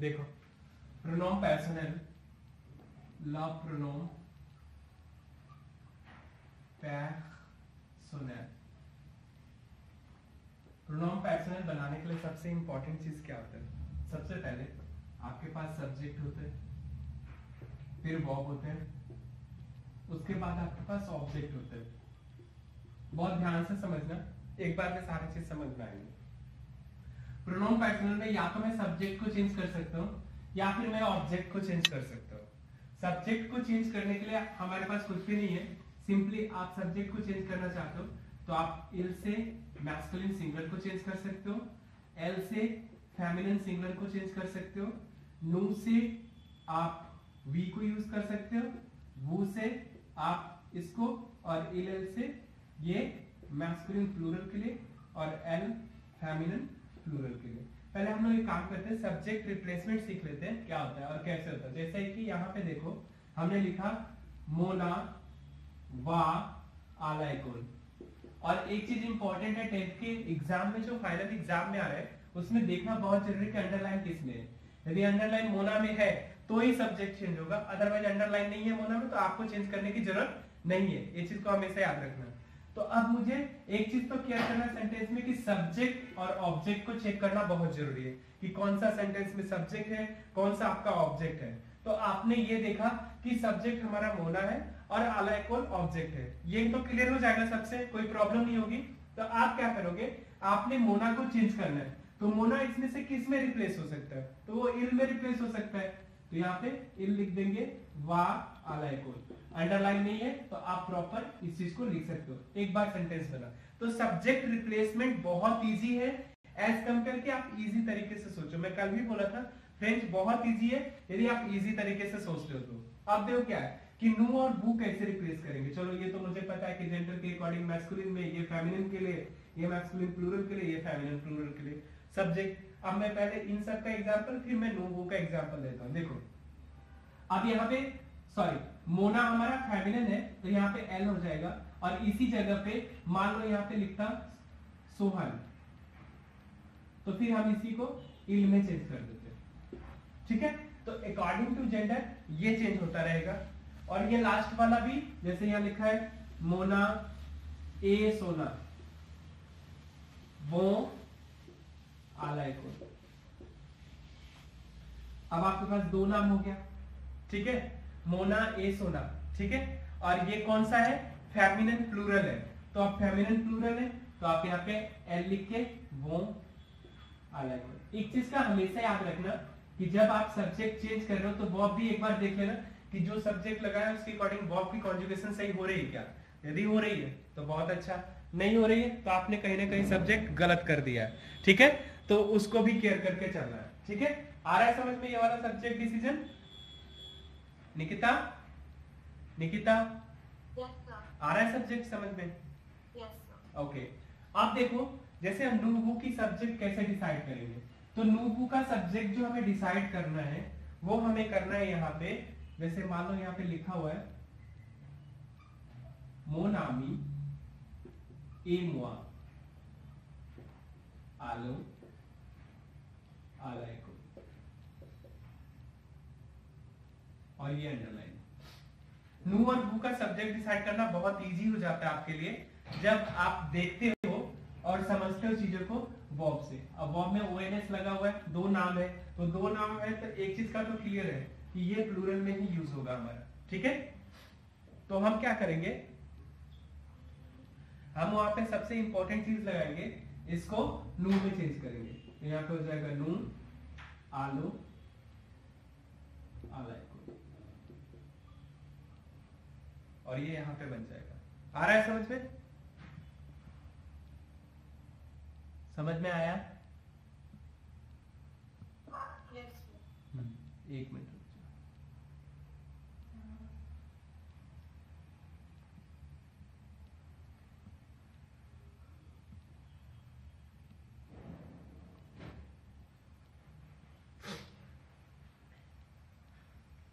देखो प्रोनोम पर्सनल, ला प्रोनोम personal. प्रोनोम personal बनाने के लिए सबसे इंपॉर्टेंट चीज क्या होता है? सबसे पहले आपके पास सब्जेक्ट होते हैं, फिर वर्ब होते हैं, उसके बाद आपके पास ऑब्जेक्ट होते हैं। बहुत ध्यान से समझना, एक बार में सारी चीज समझ में आएंगी। प्रोनोम पर्सनल में या तो मैं सब्जेक्ट को चेंज कर सकता हूँ या फिर मैं ऑब्जेक्ट को चेंज कर सकता हूँ। सब्जेक्ट को चेंज करने के लिए हमारे पास कुछ भी नहीं है, सिंपली आप सब्जेक्ट को चेंज करना चाहते हो तो आप इल से मैस्कुलिन सिंगुलर को चेंज कर सकते हो, एल से फेमिनिन सिंगुलर को चेंज कर सकते हो, नू से आप वी को यूज कर सकते हो, वो से आप इसको, और इल से ये मैस्कुलिन प्लूरल के लिए और एल फेमिनिन प्लूरल के लिए। पहले हम लोग एक काम करते हैं, सब्जेक्ट रिप्लेसमेंट सीख लेते हैं क्या होता है और कैसे होता है। जैसे कि यहाँ पे देखो हमने लिखा मोना वा आलाइकोन। और एक चीज इंपॉर्टेंट है, 10th के एग्जाम में जो फाइनल एग्जाम में आ रहा है उसमें देखना बहुत जरूरी है कि अंडरलाइन किसमें है। यदि अंडरलाइन मोना में है तो ही सब्जेक्ट चेंज होगा, अदरवाइज अंडरलाइन नहीं है मोना में तो आपको चेंज करने की जरूरत नहीं है। ये चीज को हमेशा याद रखना। तो अब मुझे एक चीज तो क्लियर करना सेंटेंस में कि सब्जेक्ट और ऑब्जेक्ट को चेक करना बहुत जरूरी है कि कौन सा सेंटेंस में सब्जेक्ट है, कौन सा आपका ऑब्जेक्ट है। तो आपने ये देखा कि सब्जेक्ट हमारा मोना है और आलाइकोन ऑब्जेक्ट है, ये तो क्लियर हो जाएगा सबसे, कोई प्रॉब्लम नहीं होगी। तो आप क्या करोगे, आपने मोना को चेंज करना है, तो मोना इसमें से किस में रिप्लेस हो सकता है? तो वो इल में रिप्लेस हो सकता है, तो यहाँ पे इल लिख देंगे, वा आलाइकोन। अंडरलाइन नहीं है तो आप प्रॉपर इस चीज को लिख सकते हो। एक बार सेंटेंस बना। तो सब्जेक्ट रिप्लेसमेंट बहुत इजी है एज कंपेयर के, आप इजी तरीके से सोचो। मैं कल भी बोला था फ्रेंड्स बहुत इजी है यदि आप इजी तरीके से सोचते हो तो। अब देखो क्या है कि नू और वू कैसे रिप्लेस करेंगे। चलो ये तो मुझे पता है कि जेंडर के अकॉर्डिंग मैस्कुलिन में ये फेमिनिन के लिए, ये मैस्कुलिन प्लूरल के लिए, ये फेमिनिन प्लूरल के लिए सब्जेक्ट। अब मैं पहले इन सब का एग्जांपल, फिर मैं नू वू का एग्जांपल देता हूं। देखो अब यहाँ पे सॉरी मोना हमारा फेमिनिन है तो यहाँ पे एल हो जाएगा, और इसी जगह पे मान लो यहाँ पे लिखता सोहन, तो फिर हम इसी को इल में चेंज कर देते। ठीक है, तो अकॉर्डिंग टू जेंडर ये चेंज होता रहेगा। और ये लास्ट वाला भी जैसे यहाँ लिखा है मोना ए सोना, वो आलाइकोन। अब आपके पास दो नाम हो गया, ठीक है, मोना ए सोना, ठीक है। और ये कौन सा है? फेमिनिन प्लूरल है, तो आप फेमिनिन प्लूरल है तो आप यहाँ पे एल लिख के वो आलाइकोन। एक चीज का हमेशा याद रखना कि जब आप सब्जेक्ट चेंज कर रहे हो तो वर्ब भी एक बार देख लेना कि जो सब्जेक्ट लगा है उसके अकॉर्डिंग वर्ब की कॉन्जुगेशन सही हो रही है क्या। यदि हो रही है तो बहुत अच्छा, नहीं हो रही है तो आपने कहीं ना कहीं सब्जेक्ट गलत कर दिया है। ठीक है, तो उसको भी केयर करके चलना है। ठीक है, आ रहा है समझ में ये वाला सब्जेक्ट डिसीजन? निकिता, निकिता आ रहा है सब्जेक्ट समझ में? ओके, आप देखो जैसे हम नू वू की सब्जेक्ट कैसे डिसाइड करेंगे। तो नू वू का सब्जेक्ट जो हमें डिसाइड करना है वो हमें करना है यहाँ पे, जैसे मान लो यहाँ पे लिखा हुआ है मोनामी ए मुआ आलो आलाइको, और ये अंडरलाइन। नू और वू का सब्जेक्ट डिसाइड करना बहुत इजी हो जाता है आपके लिए जब आप देखते हो और समझते हो चीजों को वर्ब से। अब वर्ब में ओएनएस लगा हुआ है, दो नाम है, तो दो नाम है तो एक चीज का तो क्लियर है कि ये प्लूरल में ही यूज होगा हमारा। ठीक है, तो हम क्या करेंगे, हम वहां पे सबसे इंपॉर्टेंट चीज लगाएंगे, इसको नू में चेंज करेंगे। तो यहाँ पे हो जाएगा नू आलो आलाइको, और ये यहाँ पे बन जाएगा। आ रहा है समझ में? समझ में आया? एक मिनट रुक जाओ।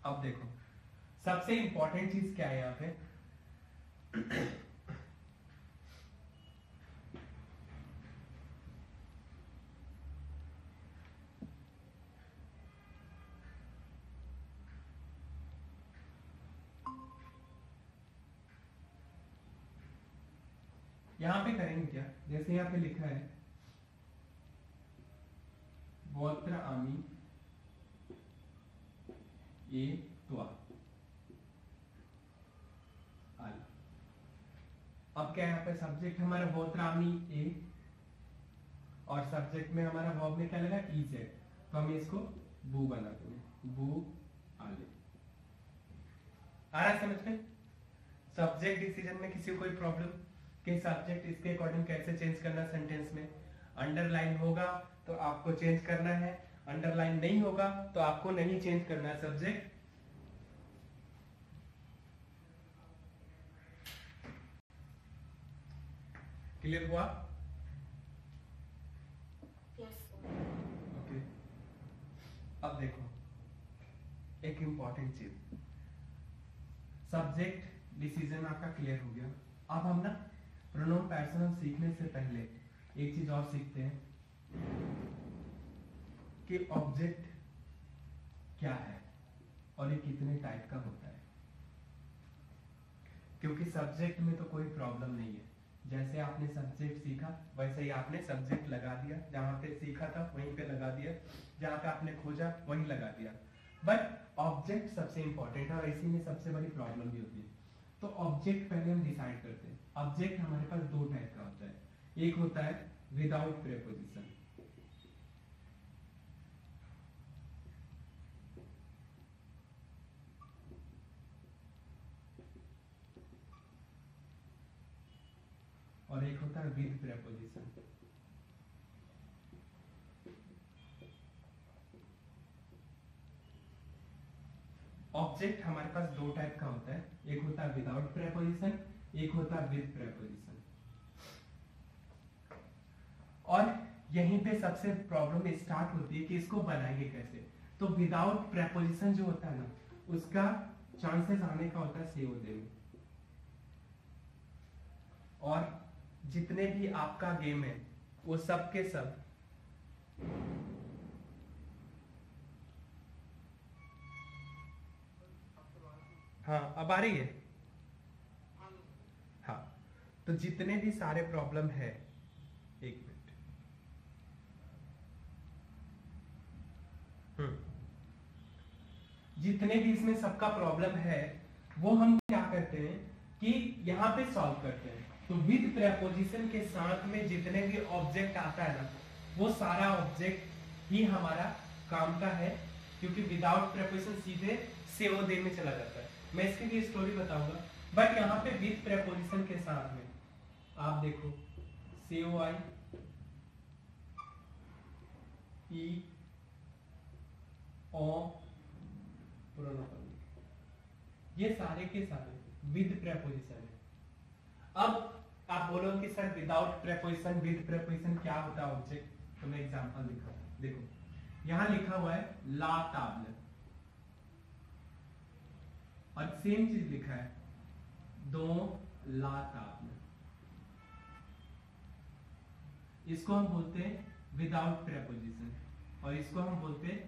अब देखो सबसे इंपॉर्टेंट चीज क्या है यहाँ पे, यहाँ पे करेंगे क्या, जैसे यहाँ पे लिखा है वोत्र आमी ए त्वा आल। अब क्या यहाँ पे सब्जेक्ट हमारा वोत्र आमी ए और सब्जेक्ट में हमारा वर्ब में क्या लगा इज है, तो हम इसको बू बनाते हैं, बू आले। आ रहा है समझ में? सब्जेक्ट डिसीजन में किसी को कोई प्रॉब्लम कि सब्जेक्ट इसके अकॉर्डिंग कैसे चेंज करना सेंटेंस में? अंडरलाइन होगा तो आपको चेंज करना है, अंडरलाइन नहीं होगा तो आपको नहीं चेंज करना है सब्जेक्ट। क्लियर हुआ? ओके। अब देखो एक इंपॉर्टेंट चीज, सब्जेक्ट डिसीजन आपका क्लियर हो गया। अब हम ना प्रोनाउन पर्सनल सीखने से पहले एक चीज और सीखते हैं कि ऑब्जेक्ट क्या है और ये कितने टाइप का होता है। क्योंकि सब्जेक्ट में तो कोई प्रॉब्लम नहीं है, जैसे आपने सब्जेक्ट सीखा वैसे ही आपने सब्जेक्ट लगा दिया, जहां पे सीखा था वहीं पे लगा दिया, जहां पे आपने खोजा वहीं लगा दिया। बट ऑब्जेक्ट सबसे इंपॉर्टेंट है और इसी में सबसे बड़ी प्रॉब्लम भी होती है। तो ऑब्जेक्ट पहले हम डिसाइड करते हैं। ऑब्जेक्ट हमारे पास दो टाइप का होता है, एक होता है विदाउट प्रीपोजिशन, और एक होता है विद प्रीपोजिशन। ऑब्जेक्ट हमारे पास दो टाइप का होता है, एक होता है विदाउट प्रीपोजिशन, एक होता है विद प्रीपोजिशन। और यहीं पे सबसे प्रॉब्लम स्टार्ट होती है कि इसको बनाएंगे कैसे। तो विदाउट प्रीपोजिशन जो होता है ना, उसका चांसेस आने का होता है सेव देने। और जितने भी आपका गेम है वो सब के सब हाँ अब आ रही है। हाँ तो जितने भी सारे प्रॉब्लम है, एक मिनट, जितने भी इसमें सबका प्रॉब्लम है वो हम क्या करते हैं कि यहाँ पे सॉल्व करते हैं। तो विद प्रीपोजिशन के साथ में जितने भी ऑब्जेक्ट आता है ना, वो सारा ऑब्जेक्ट ही हमारा काम का है, क्योंकि विदाउट प्रीपोजिशन सीधे सेव दे में चला जाता है। मैं इसकी भी स्टोरी बताऊंगा, बट यहाँ पे विद प्रीपोजिशन के साथ में आप देखो COI E O प्रोनोन, ये सारे के सारे विद प्रीपोजिशन है। अब आप बोलोगे कि sir without preposition with preposition क्या होता है ऑब्जेक्ट, तो मैं एग्जांपल लिखा हूं। देखो यहां लिखा हुआ है ला ताबल, और सेम चीज लिखा है दो ला ताबल। इसको हम बोलते हैं विदाउट प्रीपोजिशन और इसको हम बोलते हैं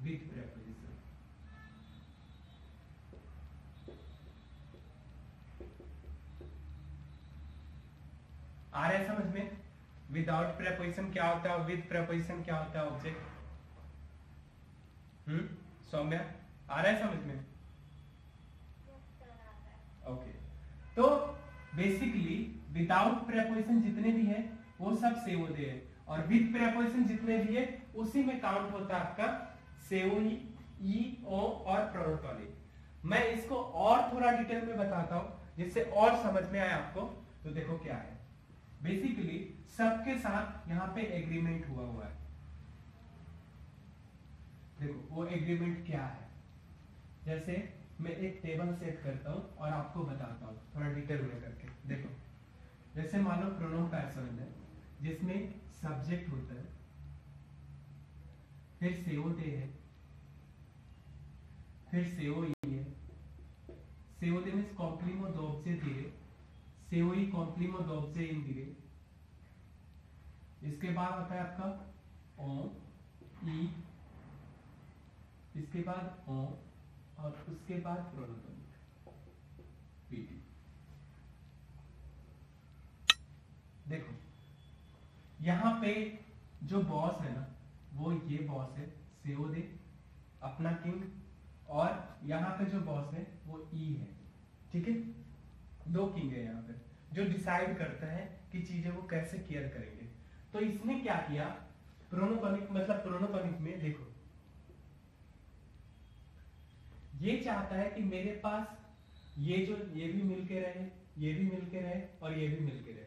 विद प्रीपोजिशन। आ रहा है समझ में? विदाउट प्रीपोजिशन क्या होता है और विद प्रीपोजिशन क्या होता है ऑब्जेक्ट? सौम्या आ रहा है समझ में? ओके तो बेसिकली विदाउट प्रीपोजिशन जितने भी है वो सब सेव दे है, और विद प्रीपोजिशन जितने भी है उसी में काउंट होता है आपका सेव ई ओ और प्रोनोन। मैं इसको और थोड़ा डिटेल में बताता हूं जिससे और समझ में आए आपको। तो देखो क्या है, बेसिकली सबके साथ यहाँ पे एग्रीमेंट हुआ है। देखो वो एग्रीमेंट क्या है, जैसे मैं एक टेबल सेट करता हूं और आपको बताता हूं थोड़ा डिटेल में करके। देखो जैसे मान लो प्रोनोन पर्सन है जिसमें सब्जेक्ट होता है, फिर सेओते है, फिर सेओई है, सेओते मींस कॉम्प्लीमो दोब्जे दिए, सेओई कॉम्प्लीमो दोब्जे इन दिए। इसके बाद आता है आपका ओ ई, इसके बाद ओ, और उसके बाद प्रोनोन पीटी। देखो यहाँ पे जो बॉस है ना वो ये बॉस है सेओदे अपना किंग, और यहाँ पे जो बॉस है वो ई है, ठीक है। दो किंग है यहाँ पे जो डिसाइड करता है कि चीजें वो कैसे केयर करेंगे। तो इसने क्या किया, प्रोनोपॉनिक मतलब प्रोनोपॉनिक में देखो ये चाहता है कि मेरे पास ये भी मिलके रहे, ये भी मिलके रहे और ये भी मिलके रहे,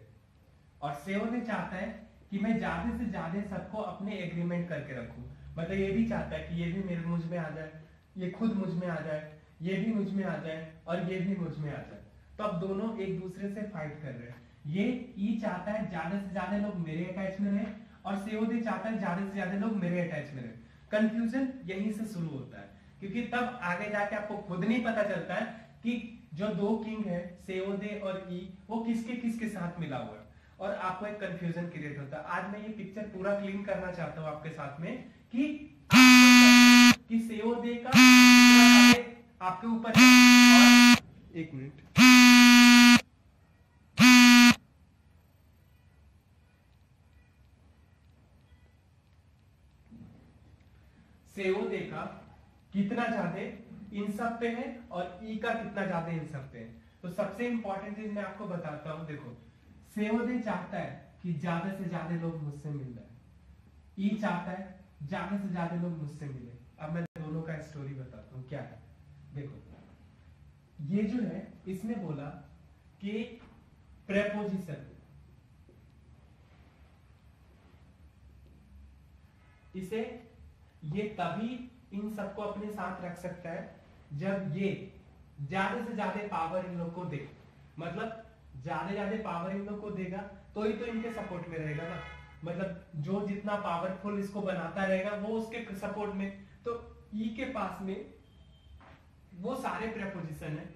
और सेओदे चाहता है कि मैं ज्यादा से ज्यादा सबको अपने एग्रीमेंट करके रखूं। मतलब ये भी चाहता है कि ये भी मेरे मुझ में आ जाए, ये खुद मुझ में आ जाए, ये भी मुझ में आ जाए और ये भी मुझ में आ जाए। तो अब दोनों एक दूसरे से फाइट कर रहे हैं। ये ई चाहता है ज्यादा से ज्यादा लोग मेरे अटैच में रहे और सेओदे चाहता है ज्यादा से ज्यादा लोग मेरे अटैच में रहे। कंफ्यूजन यहीं से शुरू होता है, क्योंकि तब आगे जाके आपको खुद नहीं पता चलता है कि जो दो किंग है सेओदे और ई वो किसके साथ मिला हुआ है, और आपको एक कंफ्यूजन क्रिएट होता है। आज मैं ये पिक्चर पूरा क्लीन करना चाहता हूँ आपके साथ में कि सेओदे का आपके ऊपर है। और एक मिनट, सेओदे का कितना ज्यादा इन सब पे है और ई का कितना ज्यादा इन सब पे है। तो सबसे इंपॉर्टेंट चीज मैं आपको बताता हूं, देखो सेओदे चाहता है कि ज्यादा से ज्यादा लोग मुझसे मिल जाए, ई चाहता है ज्यादा से ज्यादा लोग मुझसे मिले। अब मैं दोनों का स्टोरी बताता हूँ क्या है। देखो ये जो है इसने बोला कि प्रेपोजिशन, इसे ये तभी इन सबको अपने साथ रख सकता है जब ये ज्यादा से ज्यादा पावर इन लोग को दे। मतलब ज्यादा पावर इन लोग को देगा तो ही तो इनके सपोर्ट में रहेगा ना। मतलब जो जितना पावरफुल इसको बनाता रहेगा वो उसके सपोर्ट में। तो ई के पास में वो सारे प्रेपोजिशन है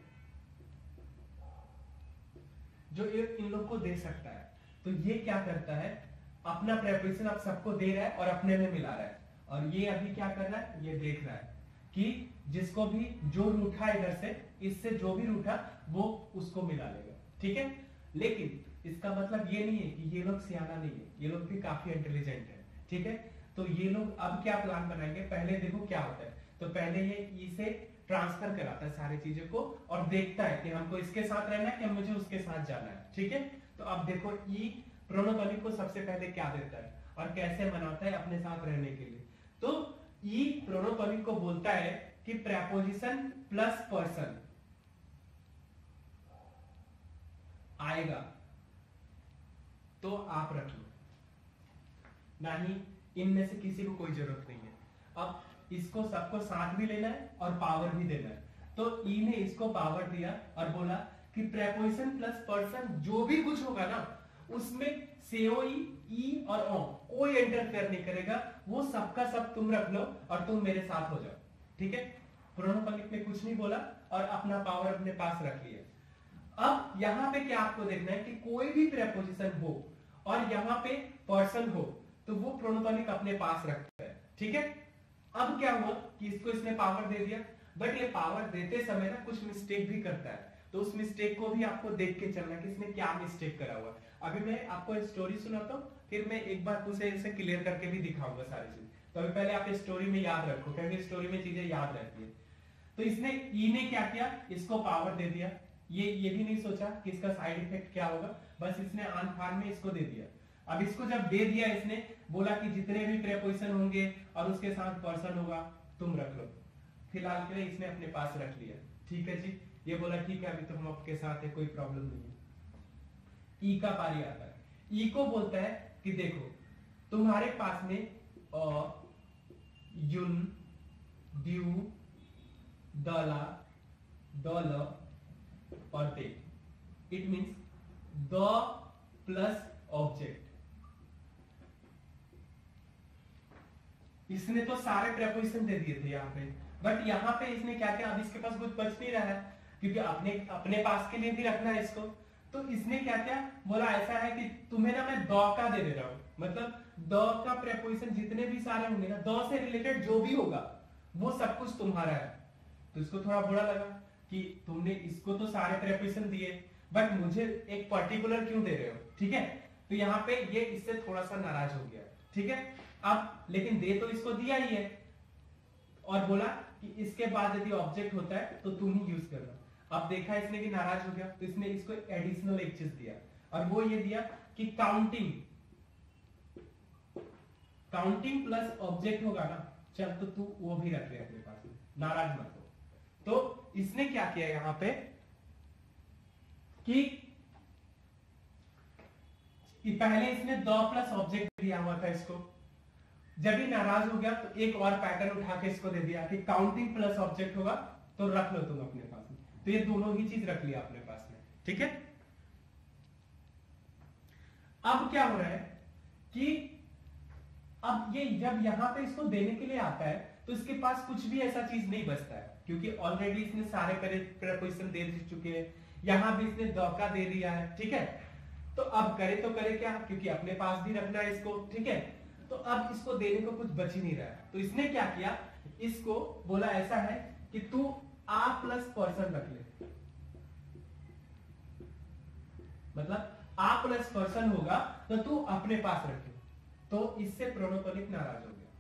जो इन लोग को दे सकता है। तो ये क्या करता है, अपना प्रेपोजिशन अब सबको दे रहा है और अपने में मिला रहा है। और ये अभी क्या कर रहा है, ये देख रहा है कि जिसको भी जो रूठा इधर से, इससे जो भी रूठा वो उसको मिला लेगा, ठीक है। लेकिन इसका मतलब ये नहीं है कि ये लोग सियाना नहीं है, ये लोग भी काफी इंटेलिजेंट है, ठीक है। तो ये लोग अब क्या प्लान बनाएंगे, पहले देखो क्या होता है। तो पहले ये ई से ट्रांसफर कराता है सारी चीजों को और देखता है कि हमको इसके साथ रहना है कि मुझे उसके साथ जाना है, ठीक है। तो अब देखो ई प्रोनोपॉनिक को सबसे पहले क्या देता है और कैसे मनाता है अपने साथ रहने के लिए। तो ई प्रोनोपॉनिक को बोलता है कि प्रेपोजिशन प्लस पर्सन आएगा तो आप रख लो, नहीं इनमें से किसी को कोई जरूरत नहीं है। अब इसको सबको साथ भी लेना है और पावर भी देना है। तो ई ने इसको पावर दिया और बोला कि प्रेपोजिशन प्लस पर्सन जो भी कुछ होगा ना उसमें सेओई ई और ओ कोई इंटरफेयर नहीं करेगा, वो सबका सब तुम रख लो और तुम मेरे साथ हो जाओ, ठीक है। प्रोनोपॉनिक ने कुछ नहीं बोला और अपना पावर अपने पास रख लिया। अब यहां पे क्या आपको देखना है कि कोई भी प्रेपोजिशन हो और यहां पे पर्सन हो तो वो प्रोनोपॉनिक अपने पास रखता है, ठीक है। अब क्या हुआ कि इसको इसने पावर दे दिया, बट ये पावर देते समय ना कुछ मिस्टेक भी करता है। तो उस मिस्टेक को भी आपको देख के चलना कि इसने क्या मिस्टेक करा हुआ। अभी मैं आपको स्टोरी सुनाता हूँ, फिर मैं एक बार उसे इसे क्लियर करके भी दिखाऊंगा सारी चीज। तो अभी पहले आप स्टोरी में याद रखो, क्योंकि स्टोरी में चीजें याद रहती है। तो इसने ई ने क्या किया, इसको पावर दे दिया। ये भी नहीं सोचा कि इसका साइड इफेक्ट क्या होगा, बस इसने आन फान में इसको दे दिया। अब इसको जब दे दिया, इसने बोला कि जितने भी प्रेपोजिशन होंगे और उसके साथ पर्सन होगा तुम रख लो। फिलहाल के लिए इसने अपने पास रख लिया, ठीक है जी। ये बोला ठीक है अभी तो हम आपके साथ है, कोई प्रॉब्लम नहीं है। ई का पारी आता है, ई को बोलता है कि देखो तुम्हारे पास में अ, युन, ड्यू, दला, डॉल और दे। It means the plus object. इसने तो सारे प्रेपोजिशन दे दिए थे यहाँ पे, बट यहाँ पे इसने क्या किया, अब इसके पास कुछ बच नहीं रहा है क्योंकि अपने पास के लिए भी रखना है इसको। तो इसने क्या किया, बोला ऐसा है कि तुम्हें ना मैं द का दे रहा हूं। मतलब द का प्रेपोजिशन जितने भी सारे होंगे ना, द से रिलेटेड जो भी होगा वो सब कुछ तुम्हारा है। तो इसको थोड़ा बुरा लगा कि तुमने इसको तो सारे प्रेपोजिशन दिए बट मुझे एक पर्टिकुलर क्यों दे रहे हो, ठीक है। तो यहाँ पे ये इससे थोड़ा सा नाराज हो गया, ठीक है। अब लेकिन दे तो इसको दिया ही है और बोला कि इसके बाद यदि ऑब्जेक्ट होता है तो तुम ही यूज करना। अब देखा इसने कि नाराज हो गया तो इसने इसको एडिशनल एक चीज दिया और वो ये दिया कि काउंटिंग प्लस ऑब्जेक्ट होगा ना, चल तो तू वो भी रख ले अपने पास में, नाराज मत हो। तो इसने क्या किया यहां पे कि पहले इसने द प्लस ऑब्जेक्ट दिया हुआ था इसको, जब भी नाराज हो गया तो एक और पैटर्न उठा के इसको दे दिया कि काउंटिंग प्लस ऑब्जेक्ट होगा तो रख लो तुम अपने पास में। तो ये दोनों ही चीज रख लिया अपने पास में, ठीक है। अब क्या हो रहा है कि अब ये जब यहां पे इसको देने के लिए आता है तो इसके पास कुछ भी ऐसा चीज नहीं बचता है, क्योंकि ऑलरेडी इसने सारे प्रीपोजिशन दे चुके हैं, यहां भी इसने दौका दे दिया है, ठीक है। तो अब करे तो करे क्या, क्योंकि अपने पास भी रखना है इसको, ठीक है। तो अब इसको देने को कुछ बच ही नहीं रहा है, तो इसने क्या किया, इसको बोला ऐसा है कि तू आ प्लस पर्सन रख ले, मतलब आ प्लस पर्सन होगा तो तू अपने पास रखे। तो इससे प्रोनोटोनिक नाराज हो गया,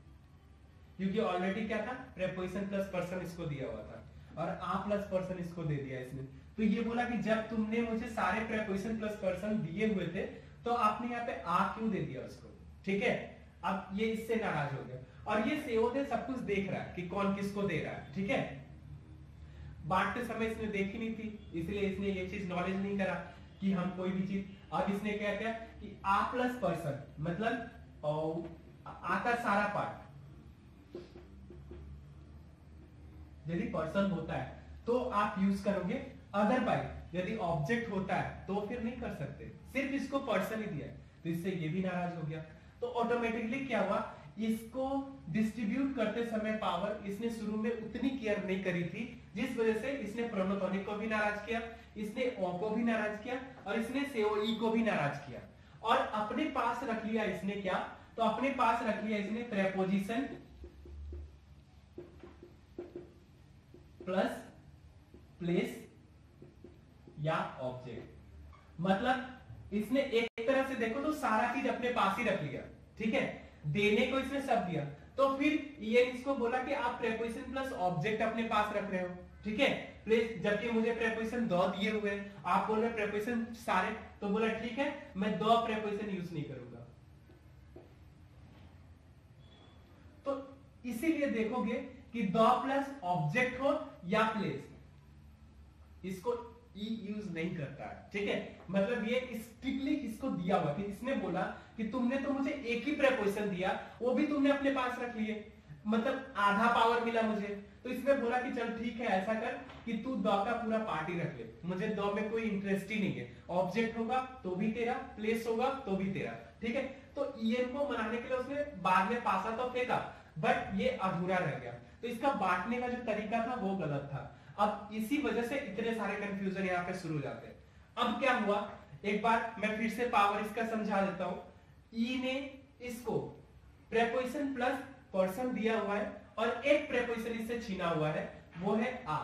क्योंकि ऑलरेडी क्या था, प्रीपोजिशन प्लस पर्सन इसको दिया हुआ था और आ प्लस पर्सन इसको दे दिया इसने। तो ये बोला कि जब तुमने मुझे सारे प्रीपोजिशन प्लस पर्सन दिए हुए थे तो आपने यहाँ पे आ क्यों दे दिया उसको, ठीक है। अब ये इससे नाराज हो गया और ये सेओदे सब कुछ देख रहा है कि कौन किसको दे रहा है, ठीक है। बांटते समय इसने देखी नहीं थी, इसलिए इसने ये चीज नॉलेज नहीं करा कि हम कोई भी चीज। अब इसने क्या किया कि आ प्लस पर्सन मतलब आ का सारा पार्ट, यदि पर्सन होता है तो आप यूज करोगे, अदरवाइज यदि ऑब्जेक्ट होता है तो फिर नहीं कर सकते, सिर्फ इसको पर्सन ही दिया है तो इससे ये भी नाराज हो गया। तो ऑटोमेटिकली क्या हुआ, इसको डिस्ट्रीब्यूट करते समय पावर इसने शुरू में उतनी केयर नहीं करी थी, जिस वजह से इसने प्रोनोटोनिक को भी नाराज किया, इसने ओ को भी नाराज किया और इसने सेओई को भी नाराज किया। और अपने पास रख लिया इसने क्या, तो अपने पास रख लिया इसने प्रेपोजिशन प्लस प्लेस या ऑब्जेक्ट। मतलब इसने एक तरह से देखो तो सारा चीज अपने पास ही रख लिया, ठीक है। देने को इसने सब दिया, तो फिर ये इसको बोला कि आप प्रेपोजिशन प्लस ऑब्जेक्ट अपने पास रख रहे हो, ठीक है। प्लेस, जबकि मुझे प्रेपोजिशन द दिए हुए हैं, आप बोल रहे प्रेपोजिशन सारे, तो बोला ठीक है मैं द प्रेपोजिशन यूज नहीं करूंगा। तो इसीलिए देखोगे कि द प्लस ऑब्जेक्ट हो या प्लेस, इसको ई यूज नहीं करता है, ठीक है। मतलब ये स्ट्रिक्टली इसको दिया हुआ कि इसने बोला कि तुमने तो मुझे एक ही प्रेपोजिशन दिया, वो भी तुमने अपने पास रख लिए, मतलब आधा पावर मिला मुझे। तो इसने बोला कि चल ठीक है ऐसा कर कि तू द का पूरा पार्ट ही रख ले, मुझे द में कोई इंटरेस्ट ही नहीं है, ऑब्जेक्ट होगा तो भी तेरा, प्लेस होगा तो भी तेरा, ठीक है। तो ईएन को मनाने के लिए उसने बाद में पासा तो फेंका, बट ये अधूरा रह गया। तो इसका बांटने का जो तरीका था वो गलत था। अब इसी वजह से इतने सारे कंफ्यूजन यहाँ पे शुरू हो जाते हैं। अब क्या हुआ, एक बार मैं फिर से पावर इसका समझा देता हूं। ई ने इसको प्रेपोजिशन प्लस पर्सन दिया हुआ है और एक प्रेपोजिशन इससे छीना हुआ है, वो है आ।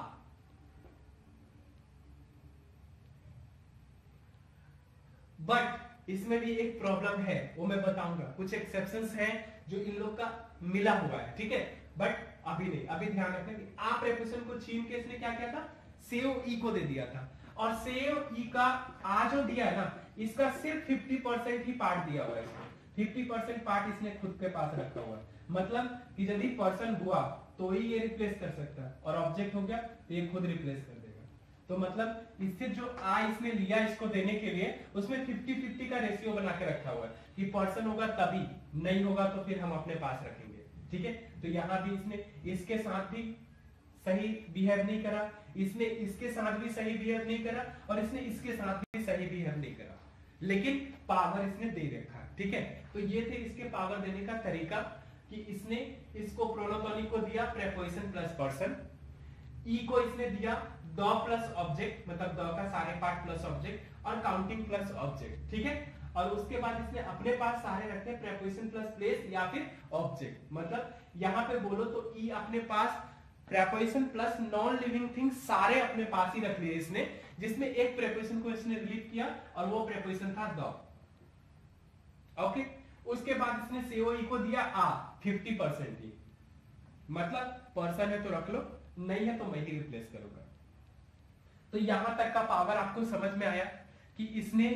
बट इसमें भी एक प्रॉब्लम है, वो मैं बताऊंगा, कुछ एक्सेप्शंस हैं जो इन लोग का मिला हुआ है, ठीक है। बट अभी नहीं, अभी ध्यान रखना कि आ प्रेपोजिशन को छीन के इसने क्या किया था, सेव ई को दे दिया था। और सेव ई का आ जो दिया है ना, इसका सिर्फ 50% ही पार्ट दिया हुआ है इसने, 50% पार्ट इसने खुद के पास रखा हुआ है। मतलब कि यदि पर्सन हुआ तो ही ये रिप्लेस कर सकता है और ऑब्जेक्ट हो गया तो ये खुद रिप्लेस कर देगा। तो मतलब इससे जो आ इसने लिया इसको देने के लिए, उसमें 50-50 का रेशियो बना के रखा हुआ है कि पर्सन होगा तभी, नहीं होगा तो फिर हम अपने पास रखेंगे, ठीक है। तो यहां भी इसने इसके साथ भी सही बिहेव नहीं करा, इसने इसके साथ भी सही बिहेव नहीं करा और इसने इसके साथ भी सही बिहेव नहीं करा, लेकिन पावर इसने दे रखा है, ठीक है। तो ये थे इसके पावर देने का तरीका कि इसने इसको प्रोनोटोनिक को दिया प्रेपोजिशन प्लस पर्सन, ई को इसने दिया द प्लस ऑब्जेक्ट, मतलब द का सारे पार्ट प्लस ऑब्जेक्ट और काउंटिंग प्लस ऑब्जेक्ट, ठीक है। और उसके बाद इसने अपने पास सारे रखे प्रेपोजिशन प्लस प्लेस या फिर ऑब्जेक्ट। मतलब यहां पे बोलो तो ई अपने पास preposition plus non living thing सारे अपने पास ही रख लिए इसने, जिसमें एक प्रेपोजिशन को इसने रिलीव किया और वो प्रेपोजिशन था द, ओके, उसके बाद इसने सीओई को दिया आ 50% ही, मतलब पर्सन है तो रख लो, नहीं है तो मैं ही रिप्लेस करूंगा। तो यहां तक का पावर आपको समझ में आया कि इसने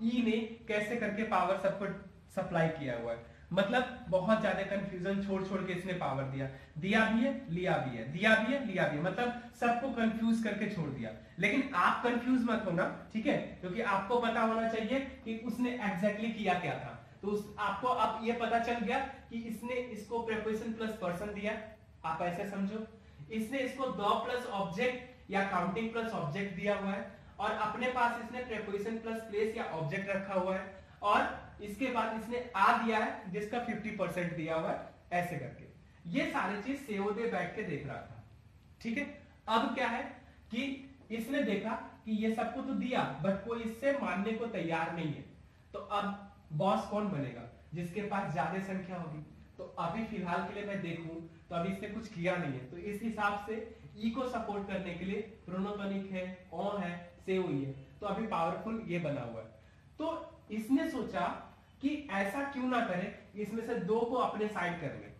ई ने कैसे करके पावर सबको सप्लाई किया हुआ है। मतलब बहुत ज्यादा कंफ्यूजन छोड़ छोड़ के इसने पावर दिया, दिया भी है लिया भी है, दिया भी है लिया भी है, मतलब सबको कंफ्यूज करके छोड़ दिया। लेकिन आप कंफ्यूज मत होना, ठीक है, क्योंकि आपको पता होना चाहिए कि उसने एग्जैक्टली किया क्या था। तो आपको अब ये पता चल गया कि इसने इसको प्रीपोजिशन प्लस पर्सन दिया, आप ऐसे समझो, इसने इसको द प्लस ऑब्जेक्ट या काउंटिंग प्लस ऑब्जेक्ट दिया हुआ है, और अपने पास इसने प्रीपोजिशन प्लस प्लेस या ऑब्जेक्ट रखा हुआ है, और इसके बाद इसने आ दिया है जिसका 50% दिया हुआ है, ऐसे करके ये सारी चीज सेओदे बैठ के देख रहा था। ठीक है, अब क्या है कि इसने देखा कि ये सबको तो दिया बट कोई इससे मानने को तैयार नहीं है, तो अब बॉस कौन बनेगा, जिसके पास ज्यादा संख्या होगी। तो अभी फिलहाल के लिए मैं देखूं तो अभी इसने कुछ किया नहीं है, तो इस हिसाब से ई को सपोर्ट करने के लिए प्रोनोटोनिक है, ऑ है, सेओई है, तो अभी पावरफुल ये बना हुआ है। तो इसने सोचा कि ऐसा क्यों ना करे, इसमें से दो को अपने साइड कर ले।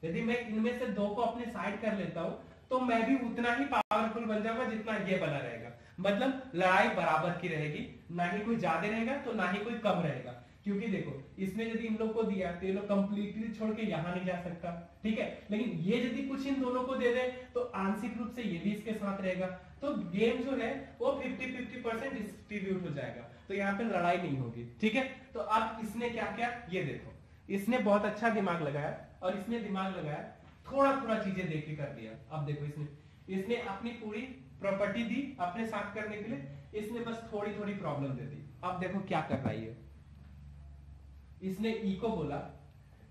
यदि मैं इनमें से दो को अपने साइड कर लेता हूं तो मैं भी उतना ही पावरफुल बन जाऊंगा जितना ये बना रहेगा, मतलब लड़ाई बराबर की रहेगी, ना ही कोई ज्यादा रहेगा तो ना ही कोई कम रहेगा। क्योंकि देखो इसने यदि इन लोग को दिया तो ये लोग कंप्लीटली छोड़ के यहां नहीं जा सकता, ठीक है, लेकिन ये यदि कुछ इन दोनों को दे दे तो आंशिक रूप से ये भी इसके साथ रहेगा, तो गेम जो है वो 50-50% डिस्ट्रीब्यूट हो जाएगा, तो यहाँ पे लड़ाई नहीं होगी। ठीक है, तो अब इसने क्या किया ये देखो, इसने बहुत अच्छा दिमाग लगाया, और इसने दिमाग लगाया थोड़ा थोड़ा चीजें देख के कर दिया। अब देखो इसने अपनी पूरी प्रॉपर्टी दी अपने साथ करने के लिए, इसने बस थोड़ी थोड़ी प्रॉब्लम दे दी। अब देखो क्या कर रहा है, इसने ई को बोला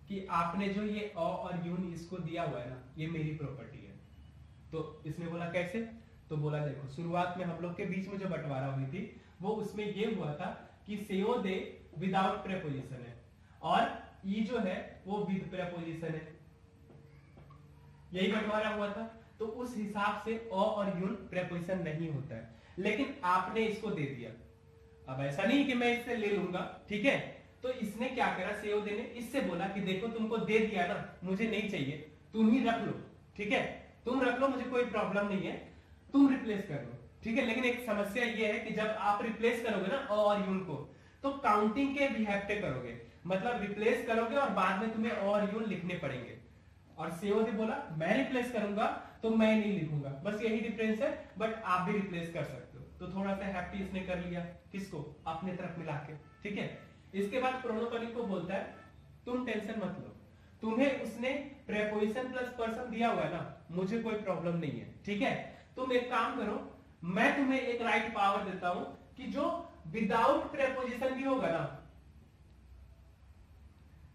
कि आपने जो ये अ और यून इसको दिया हुआ है ना, ये मेरी प्रॉपर्टी है। तो इसने बोला कैसे, तो बोला देखो शुरुआत में हम लोग के बीच में जो बंटवारा हुई थी वो उसमें ये हुआ था कि सेओ दे विदाउट प्रेपोजिशन है और ई जो है वो विद प्रेपोजिशन है, यही बंटवारा हुआ था। तो उस हिसाब से अ और यून प्रेपोजिशन नहीं होता है, लेकिन आपने इसको दे दिया। अब ऐसा नहीं कि मैं इससे ले लूंगा, ठीक है, तो इसने क्या करा, सेओदे ने इससे बोला कि देखो तुमको दे दिया ना, मुझे नहीं चाहिए, तुम ही रख लो, ठीक है, तुम रख लो, मुझे कोई प्रॉब्लम नहीं है, तुम रिप्लेस कर लो, ठीक है। लेकिन एक समस्या ये है कि जब आप रिप्लेस करोगे ना अ और यून को, तो काउंटिंग के बिहेव पे करोगे, मतलब रिप्लेस करोगे और बाद में तुम्हें अ और यून लिखने पड़ेंगे। और सेओदे बोला मैं रिप्लेस करूंगा तो मैं नहीं लिखूंगा, बस यही डिफरेंस है, बट आप भी रिप्लेस कर सकते हो। तो थोड़ा सा हैप्पी इसने कर लिया, किसको, अपने तरफ मिला के, ठीक है। इसके बाद प्रोनोटोनिक को बोलता है तुम टेंशन मत लो, तुम्हें उसने प्रेपोजिशन प्लस पर्सन दिया हुआ है ना, मुझे कोई प्रॉब्लम नहीं है, ठीक है। तुम एक काम करो, मैं तुम्हें एक राइट पावर देता हूं कि जो विदाउट प्रेपोजिशन भी होगा ना,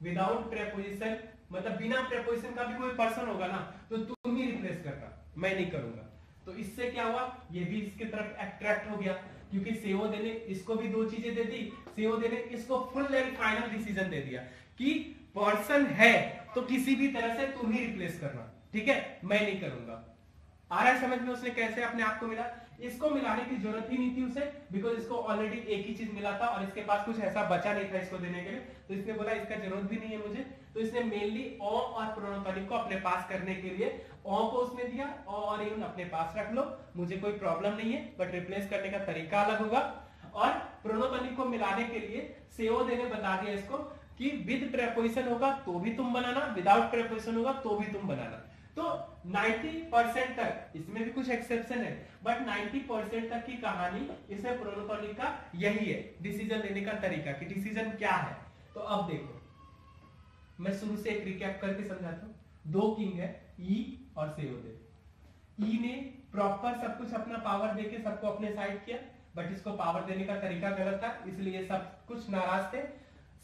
विदाउट प्रेपोजिशन मतलब बिना प्रेपोजिशन का भी कोई पर्सन होगा ना, तो तुम ही रिप्लेस करना, मैं नहीं करूंगा। तो इससे क्या हुआ, ये भी इसके तरफ अट्रैक्ट हो गया, क्योंकि सेओदे ने इसको भी दो चीजें दे दी, सेओदे ने इसको फुल एंड फाइनल डिसीजन दे दिया कि पर्सन है तो किसी भी तरह से तुम ही रिप्लेस करना, ठीक है, मैं नहीं करूंगा। आ रहा है समझ में उसने कैसे अपने आप को मिला, इसको मिलाने की जरूरत ही नहीं थी उसे, बिकॉज इसको ऑलरेडी एक ही चीज मिला था और इसके पास कुछ ऐसा बचा नहीं था इसको देने के लिए, तो इसने बोला इसका जरूरत भी नहीं है मुझे। तो इसने मेनली अ और प्रोनोटोनिक को अपने पास करने के लिए अ को उसने दिया, अ और यून अपने पास रख लो, मुझे कोई प्रॉब्लम नहीं है, बट रिप्लेस करने का तरीका अलग होगा। और प्रोनोटोनिक को मिलाने के लिए सेओदे ने बता दिया इसको कि विद प्रेपोजिशन होगा तो भी तुम बनाना, विदाउट प्रेपोजिशन होगा तो भी तुम बनाना। तो 90% तक, इसमें भी कुछ एक्सेप्शन है, बट 90% तक की कहानी इसमें प्रोनोटोनिक का यही है, डिसीजन लेने का तरीका कि डिसीजन क्या है। तो अब देखो मैं शुरू से एक रिकैप करके समझाता हूं। दो किंग है, ई और सेओदे। ई ने प्रॉपर सब कुछ अपना पावर देके सबको अपने साइड किया, बट इसको पावर देने का तरीका गलत था, इसलिए सब कुछ नाराज थे।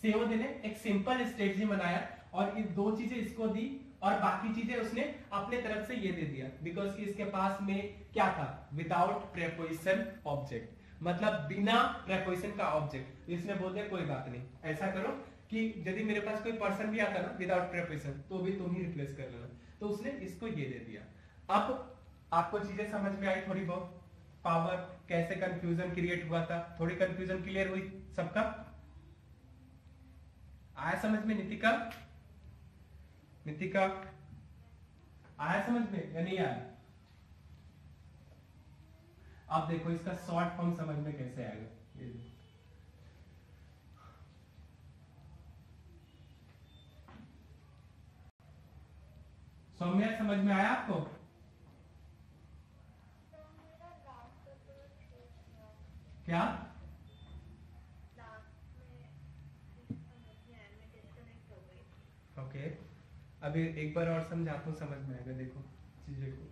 सेओदे ने एक सिंपल स्ट्रेटजी बनाया और ये दो चीजें इसको दी और बाकी चीजें उसने अपने तरफ से ये दे दिया, बिकॉज कि इसके पास में क्या था, विदाउट प्रेपोजिशन ऑब्जेक्ट, मतलब बिना प्रेपोजिशन का ऑब्जेक्ट। इसने बोल दिया कोई बात नहीं, ऐसा करो कि यदि मेरे पास कोई पर्सन भी आता ना विदाउट प्रेपोजिशन तो भी तुम ही रिप्लेस कर लेना, तो उसने इसको ये दे दिया। अब आपको चीजें समझ में आई थोड़ी बहुत, पावर कैसे कंफ्यूजन क्रिएट हुआ था, थोड़ी कंफ्यूजन क्लियर हुई सबका, आया समझ में नितिका? नितिका आया समझ में या नहीं आया? अब देखो इसका शॉर्ट फॉर्म समझ में कैसे आएगा। ये सौम्या समझ में आया आपको? क्या? ओके अभी एक बार और समझाता हूँ, समझ में आएगा। देखो चीजें को,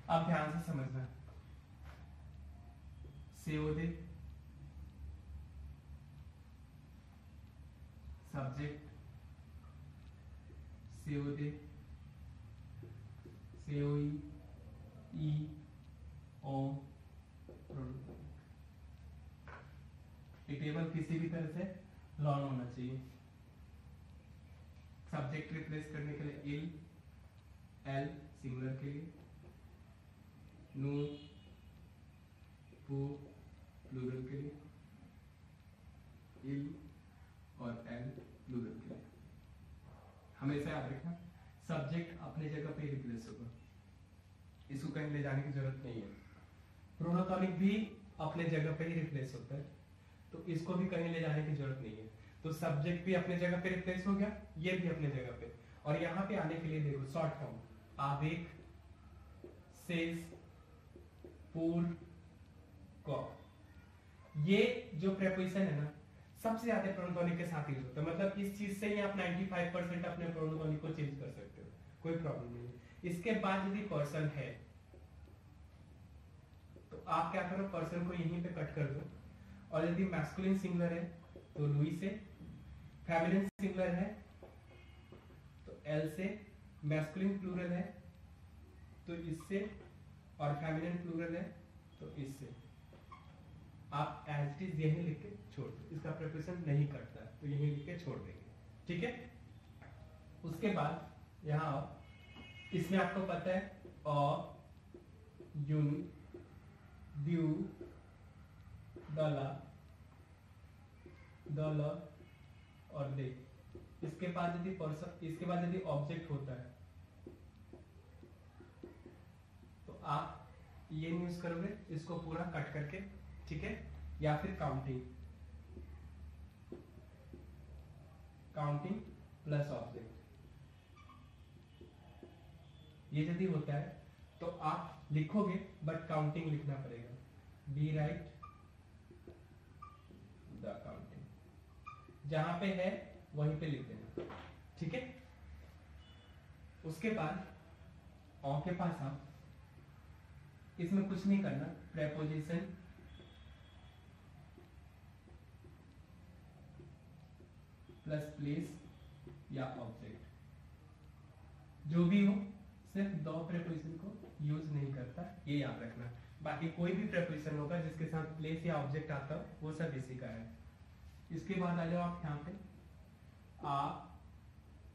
आप ध्यान से समझना। सीओडी सब्जेक्ट, सीओडी सीओई ई ओ प्रोनोन। ये टेबल किसी भी तरह से लॉन होना चाहिए। सब्जेक्ट रिप्लेस करने के लिए इल, एल सिंगुलर के लिए, नो पू प्लूरल के लिए, इल और एल प्लूरल के लिए। हमेशा याद रखना सब्जेक्ट अपने जगह पे रिप्लेस होगा, इसको कहीं ले जाने की जरूरत नहीं है। प्रोनोटॉनिक भी अपने जगह पे ही रिप्लेस होता है, तो इसको भी कहीं ले जाने की जरूरत नहीं है। तो सब्जेक्ट भी अपने जगह पे रिप्लेस हो गया, ये भी अपने जगह पे। और यहाँ पे आने के लिए देखो शॉर्ट फॉर्म आवेग, सेज, पूर्व, को। ये जो प्रेपोजिशन है ना सबसे ज्यादा प्रोनोटॉनिक के साथ यूज होता है। मतलब इस चीज से ही आप 95% अपने प्रोनोटॉनिक को चेंज कर सकते हो, कोई प्रॉब्लम नहीं है। इसके बाद यदि पर्सन है तो आप क्या करो, पर्सन को यहीं पे कट कर दो। और यदि मैस्कुलिन सिंगुलर है तो लुई से, फेमिनिन सिंगुलर है तो एल से, मैस्कुलिन प्लूरल है तो इससे, और फेमिनिन प्लूरल है तो इससे। आप एज इट इज यही लिख के छोड़ दो, इसका प्रिपरेशन नहीं करता तो यही लिख के छोड़ देंगे, ठीक है। उसके बाद यहाँ इसमें आपको पता है अ, यून, ड्यू, डला, डॉलर और दे। इसके बाद यदि पर्सन, इसके बाद यदि ऑब्जेक्ट होता है तो आप ये यूज करोगे, इसको पूरा कट करके, ठीक है। या फिर काउंटिंग, काउंटिंग प्लस ऑब्जेक्ट, ये यदि होता है तो आप लिखोगे बट काउंटिंग लिखना पड़ेगा। बी राइट द काउंटिंग, जहां पे है वहीं पे लिख देना, ठीक है। उसके बाद ऑ के पास आप इसमें कुछ नहीं करना, प्रेपोजिशन प्लस प्लेस या ऑब्जेक्ट, जो भी हो, सिर्फ दो प्रेपोजिशन को यूज नहीं करता, ये याद रखना। बाकी कोई भी प्रेपोजिशन होगा जिसके साथ प्लेस या ऑब्जेक्ट आता हो वो सब इसी का है। इसके बाद आ जाओ आप यहाँ पे आ,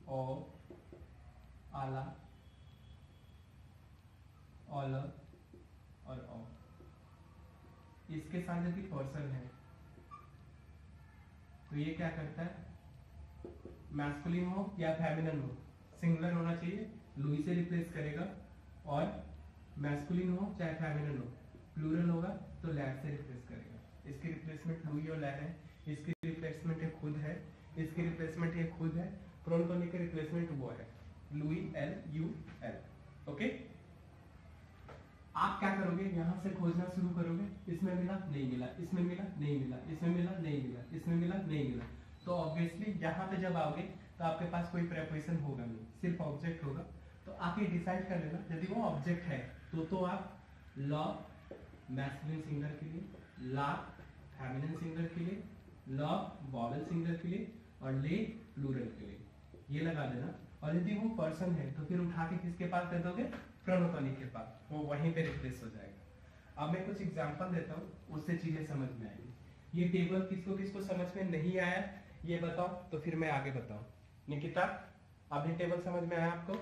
ओ, आला, ऑला और ओ। इसके साथ यदि पर्सन है तो ये क्या करता है, मैस्कुलिन हो या फेमिनिन हो, सिंगुलर होना चाहिए, लुई से रिप्लेस करेगा। और मैस्कुलिन हो चाहे फेमिनिन हो, प्लूरल होगा तो लैड से रिप्लेस करेगा। इसकी रिप्लेसमेंट लुई और लैड है, इसकी रिप्लेसमेंट ये खुद है, इसकी रिप्लेसमेंट ये खुद है, प्रोनोटॉनिक की रिप्लेसमेंट वो है, Louis L U L. Okay, आप क्या करोगे, यहां से खोजना शुरू करोगे, इसमें मिला नहीं मिला, इसमें मिला नहीं मिला, इसमें मिला नहीं मिला, इसमें मिला नहीं मिला, तो ऑब्वियसली यहाँ पे जब आओगे तो आपके पास कोई प्रेपोजिशन होगा नहीं, सिर्फ ऑब्जेक्ट होगा। तो आप ये डिसाइड कर लेना, यदि वो ऑब्जेक्ट है तो आप ल मैस्कुलिन सिंगुलर के लिए, ला फेमिनिन सिंगुलर के लिए, ल वॉवेल सिंगुलर के लिए और ले प्लूरल के लिए, ये लगा देना। और यदि वो पर्सन है तो फिर उठा के किसके पास दे दोगे, प्रोनोटॉनिक के पास, वो वहीं पे रिप्लेस हो जाएगा। अब मैं कुछ एग्जांपल देता हूँ, उससे चीजें समझ में आएगी। ये टेबल किसको किसको समझ में नहीं आया ये बताओ तो फिर मैं आगे बताऊं। निकिता, अभी टेबल समझ में आया आपको?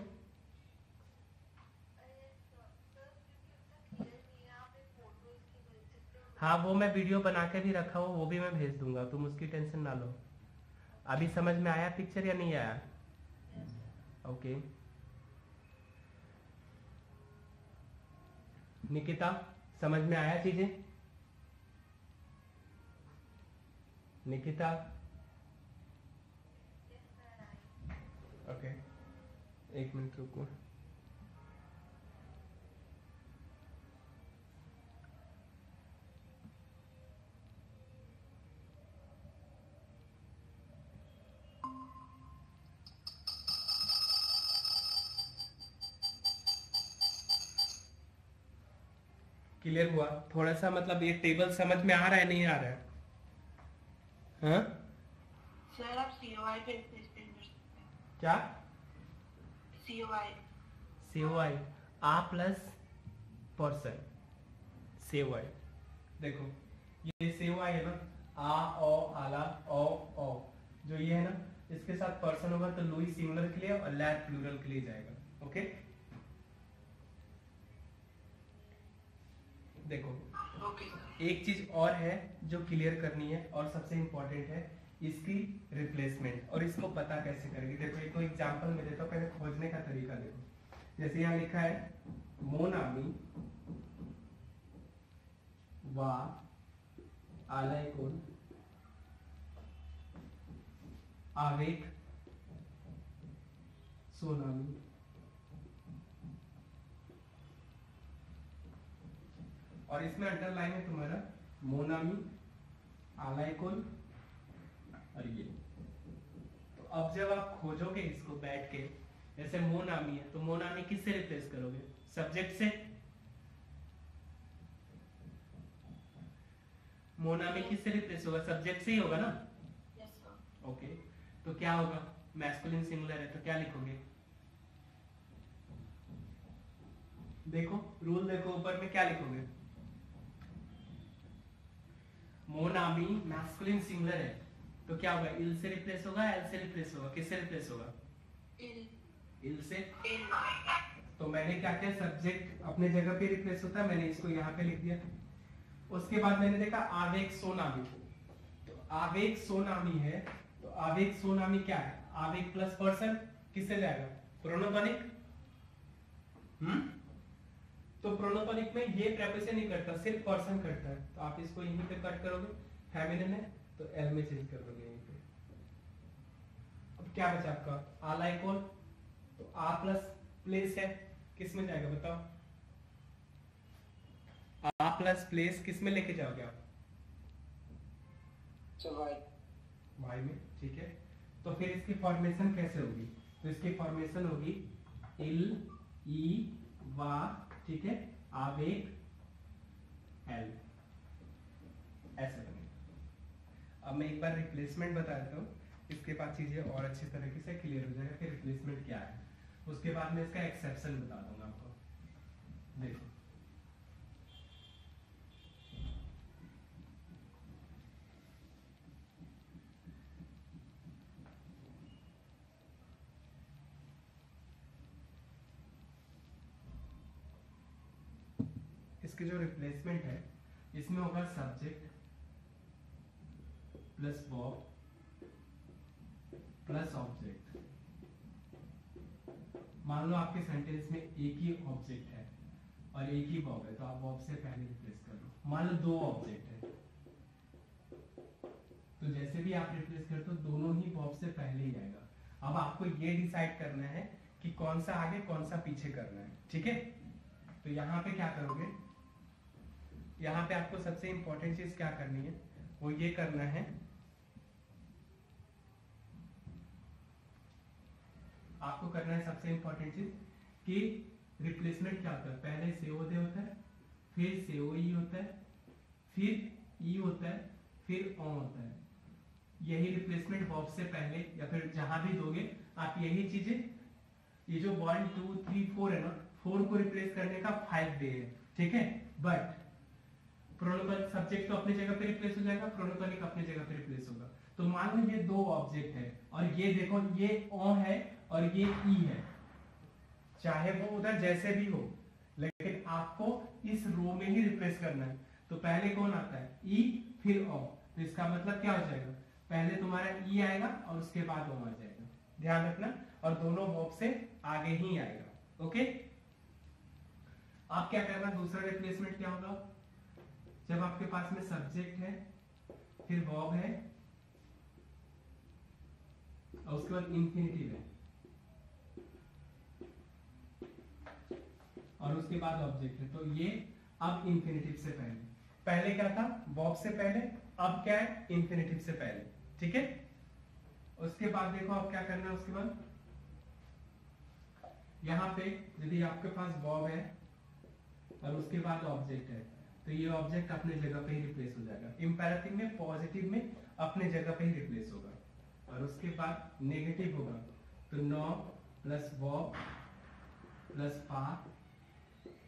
हाँ, वो मैं वीडियो बना के भी रखा हूँ, वो भी मैं भेज दूंगा, तुम उसकी टेंशन ना लो। अभी समझ में आया पिक्चर या नहीं आया? ओके। निकिता, समझ में आया चीजें? निकिता, ओके, एक मिनट रुको। क्लियर हुआ? थोड़ा सा मतलब ये टेबल समझ में आ रहा है नहीं आ रहा है? हाँ सर आप COI पे रिप्लेस कर सकते हैं। क्या? COI COI आ प्लस पर्सन, COI। देखो ये COI है ना, आ ओ आला ओ, जो ये है ना, इसके साथ पर्सन होगा तो लुई सिंगुलर के लिए और लैब प्लूरल के लिए जाएगा। ओके, देखो एक चीज और है जो क्लियर करनी है और सबसे इंपॉर्टेंट है, इसकी रिप्लेसमेंट, और इसको पता कैसे करेंगे। देखो एक एग्जांपल में देता हूँ, पहले खोजने का तरीका देखो। जैसे यहाँ लिखा है मोनामी वा आलाइकोन आवेग सोनामी, और इसमें अंडरलाइन है तुम्हारा मोनामी आलाइकोन और ये। तो अब जब आप खोजोगे इसको बैठ के, जैसे मोनामी है तो मोनामी किससे रिप्लेस करोगे? सब्जेक्ट से। मोनामी किससे रिप्लेस होगा? सब्जेक्ट से ही होगा ना? Yes sir. ओके, तो क्या होगा? मैस्कुलिन सिंगुलर है तो क्या लिखोगे? देखो रूल देखो, ऊपर में क्या लिखोगे? मोनामी मैस्कुलिन सिंगुलर है तो क्या होगा? इल से रिप्लेस होगा, एल से रिप्लेस होगा, किससे रिप्लेस होगा? इल से। तो मैंने क्या किया, सब्जेक्ट अपने जगह पे रिप्लेस होता है, मैंने इसको यहाँ पे लिख दिया। उसके बाद मैंने देखा आवेग सोनामी, तो आवेग सोनामी है, तो आवेग सोनामी क्या है? आवेग प्लस पर्सन किससे जाएगा? प्रोनोटोनिक। तो प्रोनोटोनिक में ये प्रेपोजिशन नहीं करता, सिर्फ पर्सन करता है, तो आप इसको यहीं पे कट करोगे, फेमिनिन है तो एल में चेंज कर दोगे यहीं पे। अब क्या बचा आपका? आलाइकोन, तो आ प्लस प्लेस है, किस में जाएगा बताओ? आ प्लस प्लेस किस में लेके जाओगे आप? वाई में, ठीक है। तो फिर इसकी फॉर्मेशन कैसे होगी? तो इसकी फॉर्मेशन होगी इल ई वा, ठीक है, आवेग एल, ऐसे बनेगा। अब मैं एक बार रिप्लेसमेंट बता देता हूँ, इसके बाद चीजें और अच्छी तरीके से क्लियर हो जाएगा कि रिप्लेसमेंट क्या है। उसके बाद मैं इसका एक्सेप्शन बता दूंगा आपको। देखो इसकी जो रिप्लेसमेंट है, इसमें होगा subject plus verb plus object. मान लो आपके सेंटेंस में एक ही ऑब्जेक्ट है और एक ही वर्ब है, तो आप वर्ब से पहले रिप्लेस कर लो। मान लो दो ऑब्जेक्ट है, तो जैसे भी आप रिप्लेस करते हो दोनों ही वर्ब से पहले ही आएगा। अब आपको ये डिसाइड करना है कि कौन सा आगे कौन सा पीछे करना है, ठीक है। तो यहाँ पे क्या करोगे, यहाँ पे आपको सबसे इंपॉर्टेंट चीज क्या करनी है, वो ये करना है, आपको करना है सबसे इंपॉर्टेंट चीज कि रिप्लेसमेंट क्या होता है, पहले सेओदे होता है, फिर सेओई होता है, फिर ई होता है, फिर ओ होता है। यही रिप्लेसमेंट वर्ब से पहले या फिर जहां भी दोगे आप यही चीजें, ये जो 1 2 3 4 है ना, 4 को रिप्लेस करने का 5 वे है, ठीक है। बट प्रोनोटोनिक सब्जेक्ट तो अपनी जगह पे रिप्लेस हो जाएगा, प्रोनोटोनिक अपनी जगह पे रिप्लेस होगा। तो मान लो ये दो ऑब्जेक्ट है और ये देखो ये ओ है और ये ई है, चाहे वो उधर जैसे भी हो, लेकिन आपको इस रो में ही रिप्लेस करना है। तो पहले कौन आता है? ई, फिर ओ। तो इसका मतलब क्या हो जाएगा? पहले तुम्हारा ई आएगा और उसके बाद ओ आ जाएगा, ध्यान रखना। और दोनों वर्ब से आगे ही आएगा। ओके, आप क्या करना, दूसरा रिप्लेसमेंट क्या होगा? जब आपके पास में सब्जेक्ट है, फिर वर्ब है और उसके बाद इंफिनिटिव है और उसके बाद ऑब्जेक्ट है, तो ये अब इंफिनिटिव से पहले, पहले क्या था? वर्ब से पहले, अब क्या है? इंफिनिटिव से पहले। ठीक है, उसके बाद देखो अब क्या करना है। उसके बाद यहां पे यदि आपके पास वर्ब है और उसके बाद ऑब्जेक्ट है, तो ये ऑब्जेक्ट अपने जगह पे ही रिप्लेस हो जाएगा। इंपेरेटिव में, पॉजिटिव में अपने जगह पे ही रिप्लेस होगा। और उसके बाद नेगेटिव होगा तो no plus verb plus path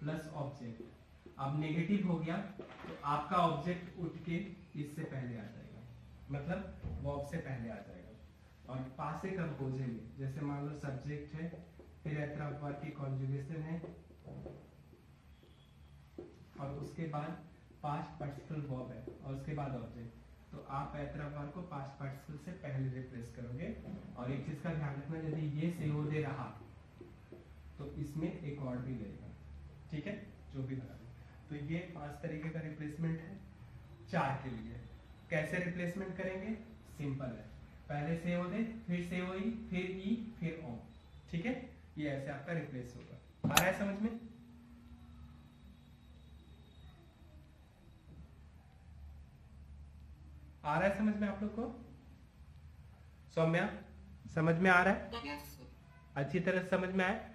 plus object. अब नेगेटिव हो गया तो आपका ऑब्जेक्ट उठ के इससे पहले आ जाएगा, मतलब वर्ब से पहले आ जाएगा। और पासे कंपोजिंग में, जैसे मान लो सब्जेक्ट है, फिर एतरा वर्ब की कॉन्जुगेशन है और उसके बाद पास्ट पार्टिसिपल वर्ब है और उसके बाद ऑब्जेक्ट, तो आप एतरा वर्ब को पास्ट पार्टिसिपल से पहले रिप्लेस करोगे। और एक चीज का ध्यान रखना, यदि ये सेहो दे रहा तो इसमें एक और भी लेगा। ठीक है, जो भी लगा। तो ये 5 तरीके का रिप्लेसमेंट है 4 के लिए। कैसे रिप्लेसमेंट करेंगे? सिंपल है, पहले से हो दे, फिर से हो ई, फिर ई, फिर ओ। ठीक है, ये ऐसे आपका रिप्लेस होगा। आ रहा है समझ में? आ रहा है समझ में आप लोग को? सौम्या, समझ में आ रहा है? Yes, sir. अच्छी तरह समझ में आए?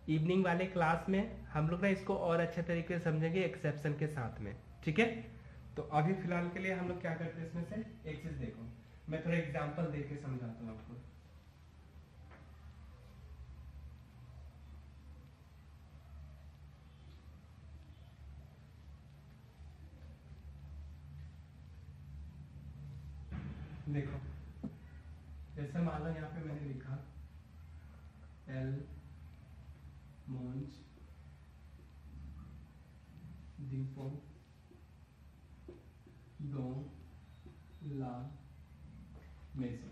इवनिंग वाले क्लास में हम लोग ना इसको और अच्छे तरीके से समझेंगे एक्सेप्शन के साथ में। ठीक है, तो अभी फिलहाल के लिए हम लोग क्या करते हैं, इसमें से एक चीज देखो, मैं थोड़ा एग्जांपल देके समझाता हूँ आपको। देखो, जैसे मान लो यहाँ पे मैंने लिखा एल मोन्ज दीपो दो ला मेसो।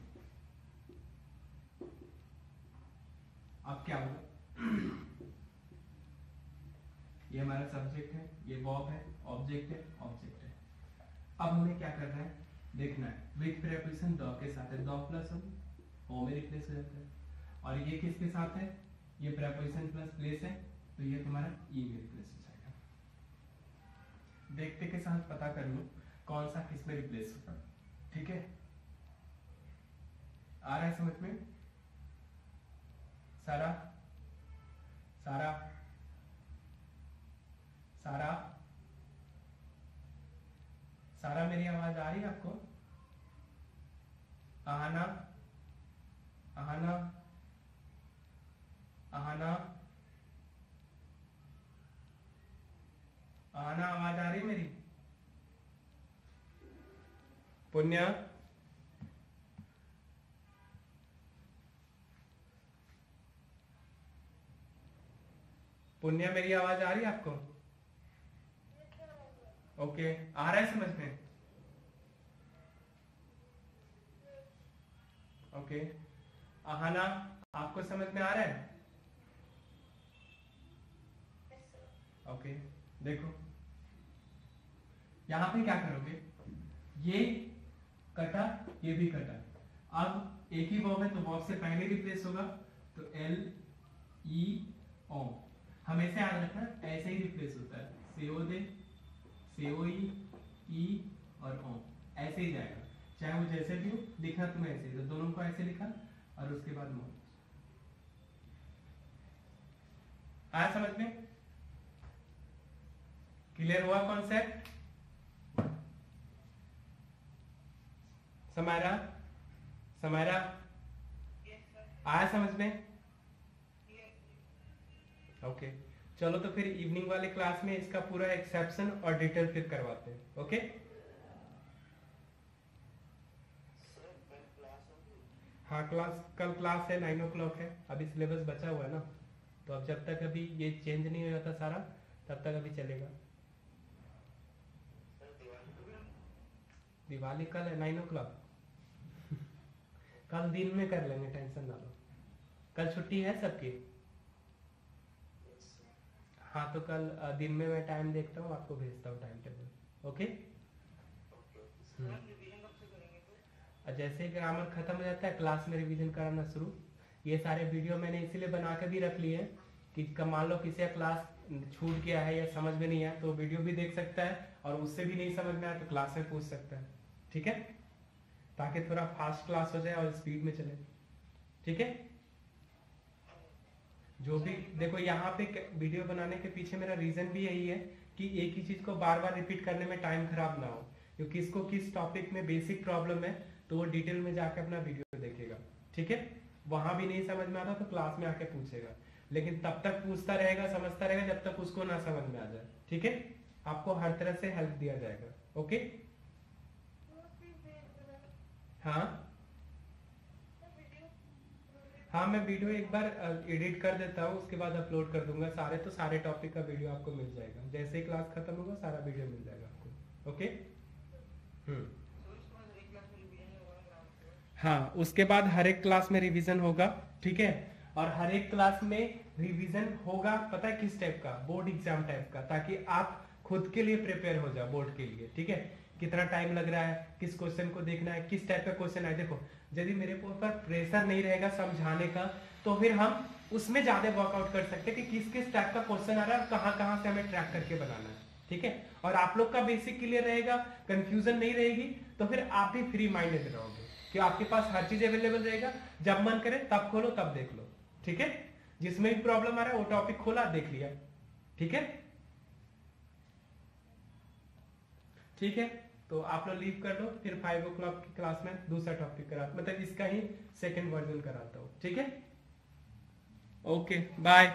अब क्या होगा? ये हमारा सब्जेक्ट है, ये वर्ब है, ऑब्जेक्ट है, ऑब्जेक्ट है। अब हमें क्या करना है, देखना है विथ प्रीपोजिशन द के साथ है, द प्लस ओ में रिप्लेस हो जाता है। और ये किसके साथ है? ये प्रीपोजिशन प्लस प्लेस है, तो ये तुम्हारा ई में रिप्लेस हो जाएगा। देखते के साथ पता कर लो कौन सा किस में रिप्लेस होगा। ठीक है, आ रहा है समझ में? सारा सारा सारा सारा मेरी आवाज आ रही है आपको? आहाना आहाना आहाना आहाना, आवाज आ रही मेरी? पुण्य, पुण्य मेरी आवाज आ रही है आपको? ओके, आ रहा है समझ में? ओके, आहाना आपको समझ में आ रहा है? ओके, देखो यहां पे क्या करोगे, ये कटा, ये भी कटा। अब एक ही वर्ब है तो वर्ब से पहले रिप्लेस होगा, तो एल ई ओ। हमेशा याद रखना ऐसे ही रिप्लेस होता है, सेओ दे, सेओ ई और ओ, ऐसे ही जाएगा, चाहे वो जैसे भी हो। लिखना तुम्हें ऐसे, तो दोनों को ऐसे लिखा और उसके बाद मोड। आया समझ में? क्लियर हुआ कॉन्सेप्ट? समारा समारा Yes, sir. आया समझ में? Yes. ओके, चलो तो फिर इवनिंग वाले क्लास में इसका पूरा एक्सेप्शन और डिटेल फिर करवाते हैं। ओके, हाँ क्लास, कल क्लास है 9 o'clock है, अभी सिलेबस बचा हुआ है ना, तो अब जब तक अभी ये चेंज नहीं हो जाता सारा तब तक अभी चलेगा। दिवाली कल है 9 o'clock। कल दिन में कर लेंगे, टेंशन ना लो। कल छुट्टी है सबकी? हाँ तो कल दिन में मैं टाइम देखता हूँ, आपको भेजता हूँ टाइम टेबल। ओके। जैसे ही ग्रामर खत्म हो जाता है क्लास में रिवीजन कराना शुरू। ये सारे वीडियो मैंने इसीलिए बना के भी रख लिए हैं कि मान लो किसी का क्लास छूट गया है या समझ में नहीं आया तो वीडियो भी देख सकता है, और उससे भी नहीं समझ में आया तो क्लास में पूछ सकता है। ठीक है, ताकि थोड़ा फास्ट क्लास हो जाए और स्पीड में चले। ठीक है, जो भी देखो यहाँ पे वीडियो बनाने के पीछे मेरा रीजन भी यही है कि एक ही चीज को बार बार रिपीट करने में टाइम खराब ना हो, क्योंकि किसको किस टॉपिक में बेसिक प्रॉब्लम है तो वो डिटेल में जाके अपना वीडियो देखेगा। ठीक है, वहां भी नहीं समझ में आता तो क्लास में आके पूछेगा, लेकिन तब तक पूछता रहेगा, समझता रहेगा जब तक उसको ना समझ में आ जाए। ठीक है, आपको हर तरह से हेल्प दिया जाएगा। ओके। हाँ हाँ, मैं वीडियो एक बार एडिट कर देता हूँ, उसके बाद अपलोड कर दूंगा सारे, तो सारे टॉपिक का वीडियो आपको मिल जाएगा। जैसे ही क्लास खत्म होगा सारा वीडियो मिल जाएगा आपको। ओके। हाँ, उसके बाद हर एक क्लास में रिवीजन होगा। ठीक है, और हर एक क्लास में रिवीजन होगा पता है किस टाइप का? बोर्ड एग्जाम टाइप का, ताकि आप खुद के लिए प्रिपेयर हो जाओ बोर्ड के लिए। ठीक है, कितना टाइम लग रहा है, किस क्वेश्चन को देखना है, किस टाइप का क्वेश्चन है। देखो यदि मेरे ऊपर प्रेशर नहीं रहेगा समझाने का तो फिर हम उसमें ज्यादा वर्कआउट कर सकते हैं कि किस किस टाइप का क्वेश्चन आ रहा है, कहाँ कहाँ से हमें ट्रैक करके बनाना है। ठीक है, और आप लोग का बेसिक क्लियर रहेगा, कंफ्यूजन नहीं रहेगी, तो फिर आप भी फ्री माइंडेड रहोगे कि आपके पास हर चीज अवेलेबल रहेगा, जब मन करे तब खोलो तब देख लो। ठीक है, जिसमें भी प्रॉब्लम आ रहा है वो टॉपिक खोला देख लिया। ठीक है, ठीक है, तो आप लोग लीव कर लो, फिर 5 o'clock की क्लास में दूसरा टॉपिक करा, मतलब इसका ही सेकंड वर्जन कराता हूँ। ठीक है, ओके बाय।